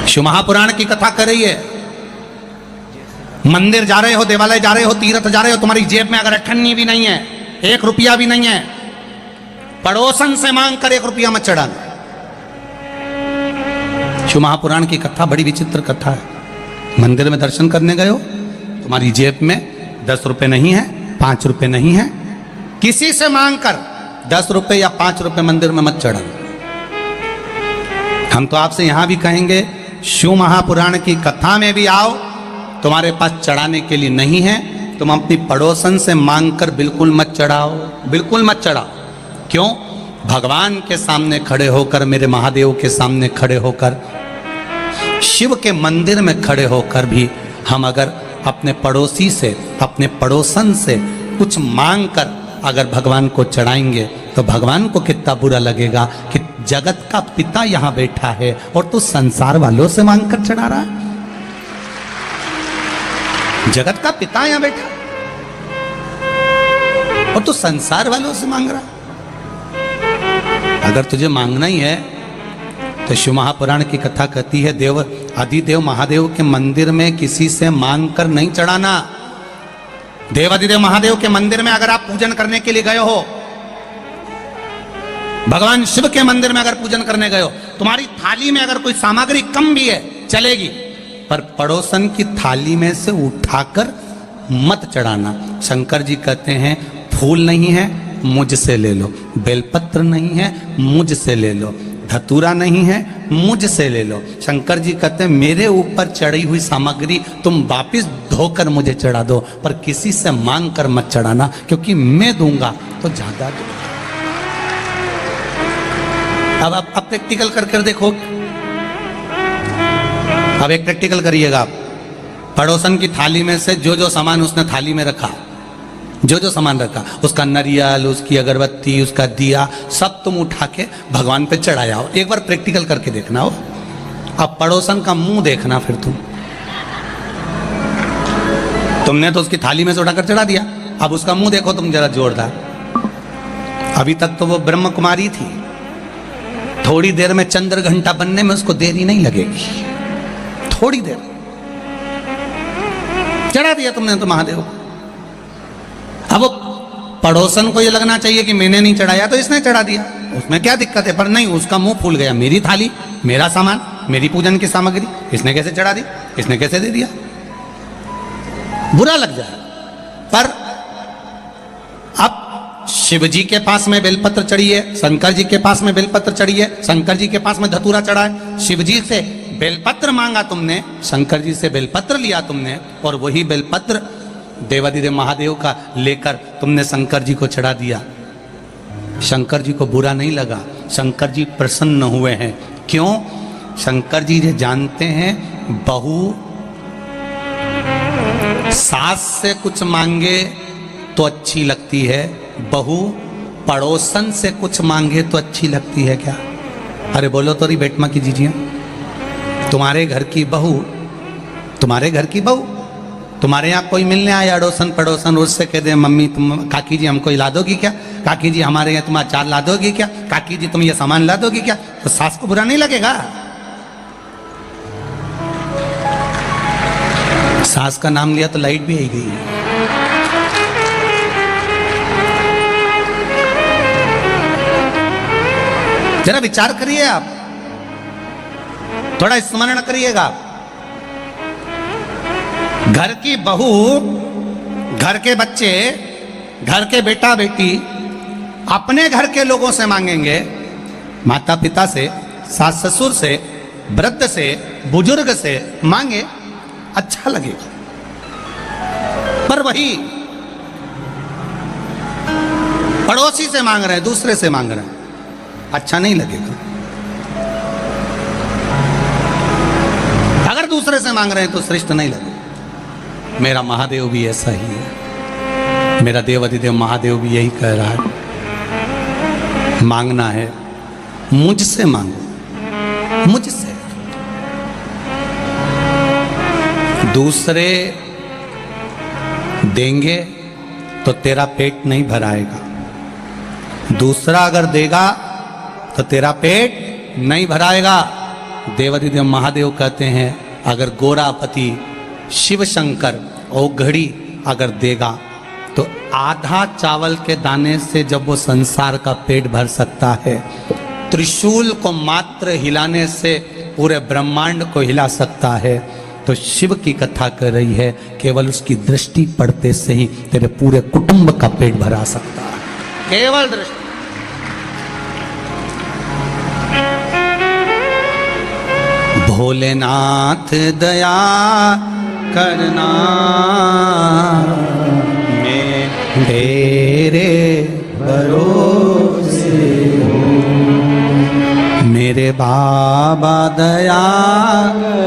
शिव महापुराण की कथा कर रही है। मंदिर जा रहे हो, देवालय जा रहे हो, तीर्थ जा रहे हो, तुम्हारी जेब में अगर अठन्नी भी नहीं है, 1 रुपया भी नहीं है, पड़ोसन से मांग कर 1 रुपया मत चढ़ाना। शिव महापुराण की कथा बड़ी विचित्र कथा है। मंदिर में दर्शन करने गए हो, तुम्हारी जेब में 10 रुपए नहीं है, 5 रुपए नहीं है, किसी से मांग कर 10 रुपए या 5 रुपए मंदिर में मत चढ़ाना। हम तो आपसे यहां भी कहेंगे, शिव महापुराण की कथा में भी आओ, तुम्हारे पास चढ़ाने के लिए नहीं है, तुम अपनी पड़ोसन से मांग कर बिल्कुल मत चढ़ाओ, बिल्कुल मत चढ़ाओ। क्यों? भगवान के सामने खड़े होकर, मेरे महादेव के सामने खड़े होकर, शिव के मंदिर में खड़े होकर भी हम अगर अपने पड़ोसी से, अपने पड़ोसन से कुछ मांग कर अगर भगवान को चढ़ाएंगे तो भगवान को कितना बुरा लगेगा कि जगत का पिता यहां बैठा है और तू संसार वालों से मांग कर चढ़ा रहा है। जगत का पिता यहां बैठा और तू संसार वालों से मांग रहा। अगर तुझे मांगना ही है तो शिव महापुराण की कथा कहती है, देव अधिदेव महादेव के मंदिर में किसी से मांग कर नहीं चढ़ाना। देव अधिदेव महादेव के मंदिर में अगर आप पूजन करने के लिए गए हो, भगवान शिव के मंदिर में अगर पूजन करने गए हो, तुम्हारी थाली में अगर कोई सामग्री कम भी है चलेगी, पर पड़ोसन की थाली में से उठाकर मत चढ़ाना। शंकर जी कहते हैं, फूल नहीं है मुझसे ले लो, बेलपत्र नहीं है मुझसे ले लो, धतूरा नहीं है मुझसे ले लो। शंकर जी कहते हैं, मेरे ऊपर चढ़ी हुई सामग्री तुम वापिस धोकर मुझे चढ़ा दो, पर किसी से मांग कर मत चढ़ाना, क्योंकि मैं दूंगा तो ज्यादा दूंगा। अब आप प्रैक्टिकल कर देखो। अब एक प्रैक्टिकल करिएगा आप। पड़ोसन की थाली में से जो जो सामान उसने थाली में रखा, जो जो सामान रखा, उसका नरियल, उसकी अगरबत्ती, उसका दिया, सब तुम उठा के भगवान पे चढ़ाया हो। एक बार प्रैक्टिकल करके देखना हो। अब पड़ोसन का मुंह देखना, फिर तुमने तो उसकी थाली में से उठाकर चढ़ा दिया, अब उसका मुंह देखो तुम जरा जोरदार। अभी तक तो वो ब्रह्म कुमारी थी, थोड़ी देर में चंद्र घंटा बनने में उसको देरी नहीं लगेगी, थोड़ी देर चढ़ा दिया तुमने तो महादेव को। अब पड़ोसन को ये लगना चाहिए कि मैंने नहीं चढ़ाया तो इसने चढ़ा दिया, उसमें क्या दिक्कत है, पर नहीं, उसका मुंह फूल गया। मेरी थाली, मेरा सामान, मेरी पूजन की सामग्री, इसने कैसे चढ़ा दी, इसने कैसे दे दिया, बुरा लग जाए। पर अब शिव जी के पास में बेलपत्र चढ़ी है, शंकर जी के पास में बेलपत्र चढ़ी है, शंकर जी के पास में धतूरा चढ़ा है। शिव जी से बेलपत्र मांगा तुमने, शंकर जी से बेलपत्र लिया तुमने, और वही बेलपत्र देवाधिदेव महादेव का लेकर तुमने शंकर जी को चढ़ा दिया। शंकर जी को बुरा नहीं लगा, शंकर जी प्रसन्न हुए हैं। क्यों? शंकर जी ये जानते हैं, बहू सास से कुछ मांगे तो अच्छी लगती है, बहू पड़ोसन से कुछ मांगे तो अच्छी लगती है क्या? अरे बोलो तो, री बेटमा की जीजिए। तुम्हारे घर की बहू, तुम्हारे घर की बहू, तुम्हारे यहाँ कोई मिलने आया अड़ोसन पड़ोसन, उससे कह दे, मम्मी तुम, काकी जी हमको ला दोगी क्या, काकी जी हमारे यहाँ तुम अचार ला दोगी क्या, काकी जी तुम ये सामान ला दोगी क्या, तो सास को बुरा नहीं लगेगा? सास का नाम लिया तो लाइट भी आई गई। जरा विचार करिए आप, थोड़ा स्मरण करिएगा। घर की बहू, घर के बच्चे, घर के बेटा बेटी अपने घर के लोगों से मांगेंगे, माता पिता से, सास ससुर से, वृद्ध से, बुजुर्ग से मांगे, अच्छा लगेगा। पर वही पड़ोसी से मांग रहे हैं, दूसरे से मांग रहे हैं, अच्छा नहीं लगेगा। अगर दूसरे से मांग रहे हैं तो श्रेष्ठ नहीं लगेगा। मेरा महादेव भी ऐसा ही है, मेरा देव अधिदेव महादेव भी यही कह रहा है, मांगना है मुझसे मांगो, मुझसे। दूसरे देंगे तो तेरा पेट नहीं भराएगा, दूसरा अगर देगा तो तेरा पेट नहीं भराएगा। देवाधिदेव महादेव कहते हैं अगर गोरापति शिव शंकर औघड़ी अगर देगा तो आधा चावल के दाने से जब वो संसार का पेट भर सकता है, त्रिशूल को मात्र हिलाने से पूरे ब्रह्मांड को हिला सकता है, तो शिव की कथा कर रही है केवल उसकी दृष्टि पड़ते से ही तेरे पूरे कुटुंब का पेट भरा सकता है, केवल दृष्टि। भोलेनाथ दया करना मैं तेरे भरोसे हूँ, मेरे बाबा दया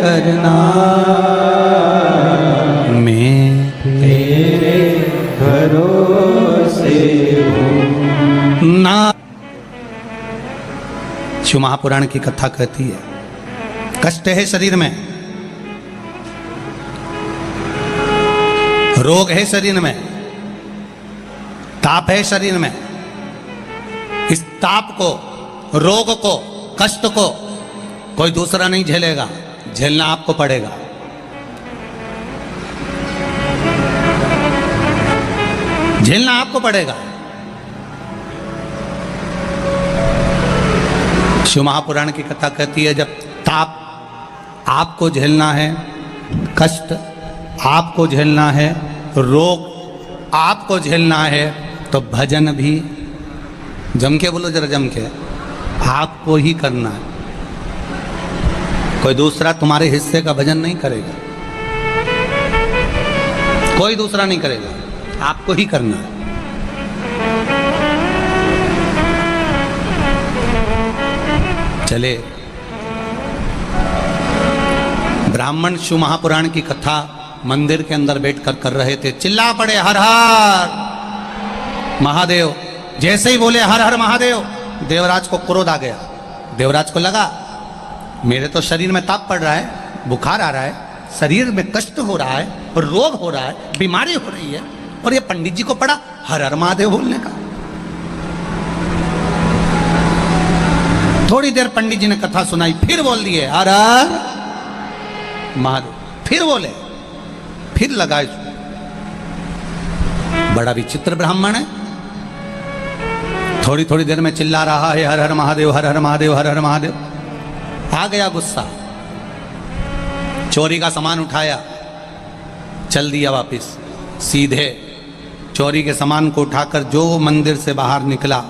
करना मैं तेरे भरोसे हूँ ना। शिव महापुराण की कथा कहती है कष्ट है शरीर में, रोग है शरीर में, ताप है शरीर में। इस ताप को, रोग को, कष्ट को कोई दूसरा नहीं झेलेगा, झेलना आपको पड़ेगा। झेलना आपको पड़ेगा। शिव महापुराण की कथा कहती है जब ताप आपको झेलना है, कष्ट आपको झेलना है, रोग आपको झेलना है, तो भजन भी जम के बोलो, जरा जम के, आपको ही करना है। कोई दूसरा तुम्हारे हिस्से का भजन नहीं करेगा, कोई दूसरा नहीं करेगा, आपको ही करना है। चले, ब्राह्मण शिव महापुराण की कथा मंदिर के अंदर बैठकर कर रहे थे, चिल्ला पड़े हर हर महादेव। जैसे ही बोले हर हर महादेव, देवराज को क्रोध आ गया। देवराज को लगा मेरे तो शरीर में ताप पड़ रहा है, बुखार आ रहा है, शरीर में कष्ट हो रहा है, और रोग हो रहा है, बीमारी हो रही है, और ये पंडित जी को पड़ा हर हर महादेव बोलने का। थोड़ी देर पंडित जी ने कथा सुनाई, फिर बोल दिए हर हर महादेव, फिर बोले, फिर लगाए। बड़ा विचित्र ब्राह्मण है, थोड़ी थोड़ी देर में चिल्ला रहा है हर हर महादेव, हर हर महादेव, हर हर महादेव। आ गया गुस्सा, चोरी का सामान उठाया, चल दिया वापिस। सीधे चोरी के सामान को उठाकर जो मंदिर से बाहर निकला,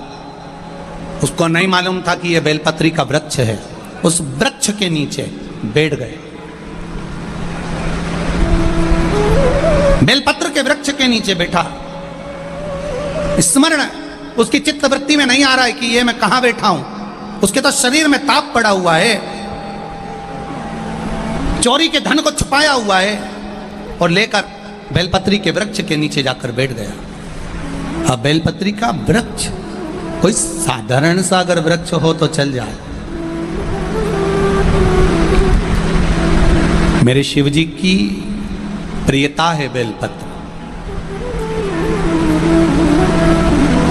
उसको नहीं मालूम था कि यह बेलपत्री का वृक्ष है। उस वृक्ष के नीचे बैठ गए, बेलपत्र के वृक्ष के नीचे बैठा। स्मरण उसकी चित्तवृत्ति में नहीं आ रहा है कि ये मैं कहां बैठा हूं, उसके तो शरीर में ताप पड़ा हुआ है, चोरी के धन को छुपाया हुआ है, और लेकर बेलपत्री के वृक्ष के नीचे जाकर बैठ गया। अब बेलपत्री का वृक्ष कोई साधारण सा अगर वृक्ष हो तो चल जाए, मेरे शिव जी की प्रियता है बेलपत्र,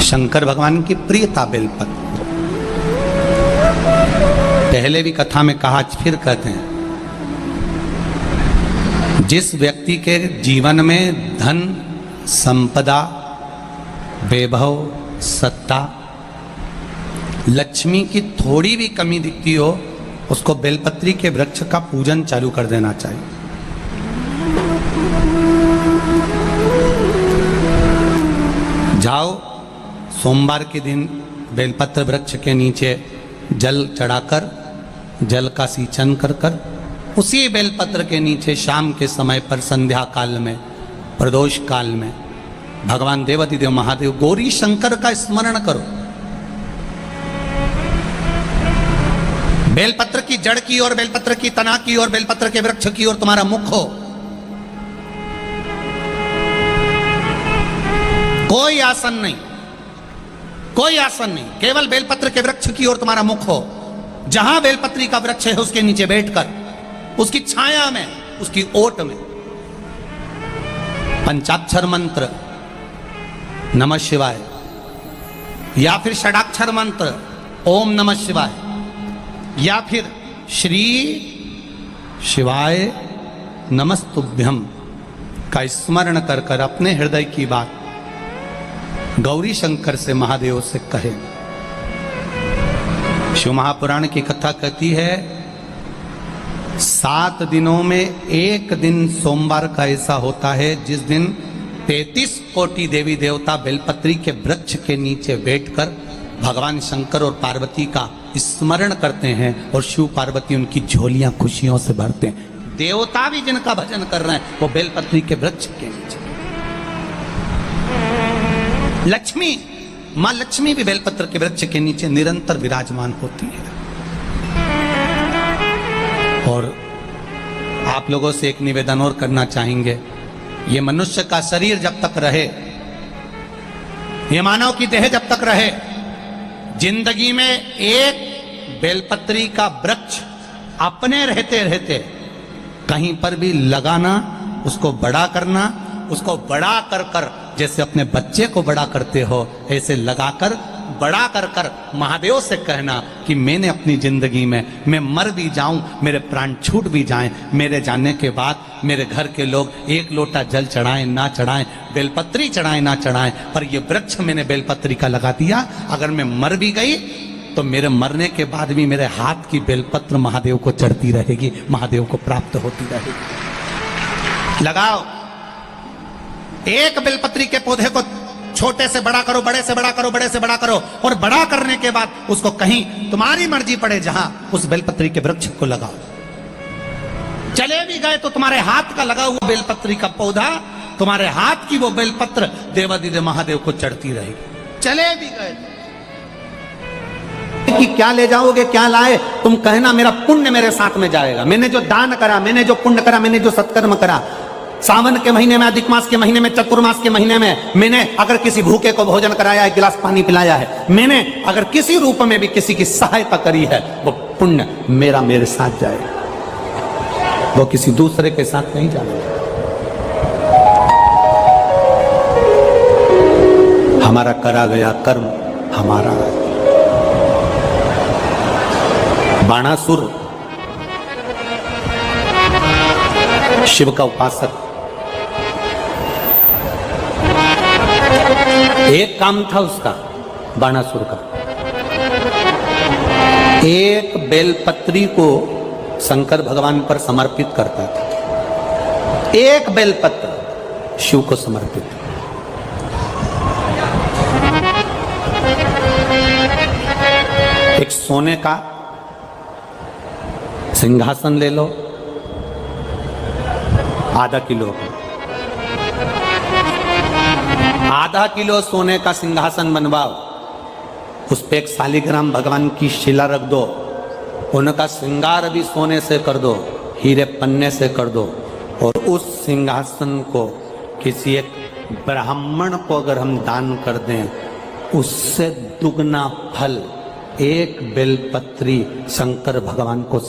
शंकर भगवान की प्रियता बेलपत्र। पहले भी कथा में कहा, फिर कहते हैं, जिस व्यक्ति के जीवन में धन, संपदा, वैभव, सत्ता, लक्ष्मी की थोड़ी भी कमी दिखती हो, उसको बेलपत्री के वृक्ष का पूजन चालू कर देना चाहिए। जाओ सोमवार के दिन बेलपत्र वृक्ष के नीचे जल चढ़ाकर, जल का सिंचन कर कर, उसी बेलपत्र के नीचे शाम के समय पर, संध्या काल में, प्रदोष काल में भगवान देवाधिदेव महादेव गौरी शंकर का स्मरण करो। बेलपत्र की जड़ की ओर, बेलपत्र की तना की ओर, बेलपत्र के वृक्ष की ओर तुम्हारा मुख हो। कोई आसन नहीं, कोई आसन नहीं, केवल बेलपत्र के वृक्ष की ओर तुम्हारा मुख हो। जहां बेलपत्री का वृक्ष है उसके नीचे बैठकर, उसकी छाया में, उसकी ओट में पंचाक्षर मंत्र नमः शिवाय, या फिर षडाक्षर मंत्र ओम नमः शिवाय, या फिर श्री शिवाय नमस्तुभ्यम का स्मरण कर कर अपने हृदय की बात गौरी शंकर से महादेव से कहे। शिव महापुराण की कथा कहती है 7 दिनों में एक दिन सोमवार का ऐसा होता है जिस दिन 33 कोटि देवी देवता बेलपत्री के वृक्ष के नीचे बैठकर भगवान शंकर और पार्वती का स्मरण करते हैं और शिव पार्वती उनकी झोलियां खुशियों से भरते हैं। देवता भी जिनका भजन कर रहे हैं वो बेलपत्री के वृक्ष के नीचे। लक्ष्मी, मां लक्ष्मी भी बेलपत्र के वृक्ष के नीचे निरंतर विराजमान होती है। और आप लोगों से एक निवेदन और करना चाहेंगे, ये मनुष्य का शरीर जब तक रहे, ये मानव की देह जब तक रहे, जिंदगी में एक बेलपत्री का वृक्ष अपने रहते रहते कहीं पर भी लगाना, उसको बड़ा करना, उसको बड़ा कर कर जैसे अपने बच्चे को बड़ा करते हो ऐसे लगाकर बड़ा कर कर महादेव से कहना कि मैंने अपनी जिंदगी में, मैं मर भी जाऊं, मेरे प्राण छूट भी जाएं, मेरे जाने के बाद मेरे घर के लोग 1 लोटा जल चढ़ाएं ना चढ़ाएं, बेलपत्री चढ़ाएं ना चढ़ाएं, पर ये वृक्ष मैंने बेलपत्री का लगा दिया, अगर मैं मर भी गई तो मेरे मरने के बाद भी मेरे हाथ की बेलपत्र महादेव को चढ़ती रहेगी, महादेव को प्राप्त होती रहेगी। लगाओ एक बेलपत्री के पौधे को, छोटे से बड़ा करो, बड़े से बड़ा करो, बड़े से बड़ा करो, और बड़ा करने के बाद उसको कहीं तुम्हारी मर्जी पड़े जहां उस बेलपत्री के वृक्ष को लगाओ। चले भी गए तो तुम्हारे हाथ का लगा हुआ बेलपत्री का पौधा, तुम्हारे हाथ की वो बेलपत्र देवादिदेव महादेव को चढ़ती रहेगी। चले भी गए कि क्या ले जाओगे, क्या लाए, तुम कहना मेरा पुण्य मेरे साथ में जाएगा, मैंने जो दान करा, मैंने जो पुण्य करा, मैंने जो सत्कर्म करा, सावन के महीने में, अधिक मास के महीने में, चतुर्मास के महीने में मैंने अगर किसी भूखे को भोजन कराया, 1 गिलास पानी पिलाया है, मैंने अगर किसी रूप में भी किसी की सहायता करी है, वो पुण्य मेरा मेरे साथ जाएगा, वो किसी दूसरे के साथ नहीं जाएगा। हमारा करा गया कर्म हमारा। बाणासुर शिव का उपासक, एक काम था उसका, बाणासुर का, एक बेलपत्री को शंकर भगवान पर समर्पित करता था, एक बेलपत्र शिव को समर्पित। एक सोने का सिंहासन ले लो, आधा किलो, आधा किलो सोने का सिंहासन बनवाओ, उस पे एक शालिग्राम भगवान की शिला रख दो, उनका श्रृंगार भी सोने से कर दो, हीरे पन्ने से कर दो, और उस सिंहासन को किसी एक ब्राह्मण को अगर हम दान कर दें, उससे दुगना फल एक बेलपत्री शंकर भगवान को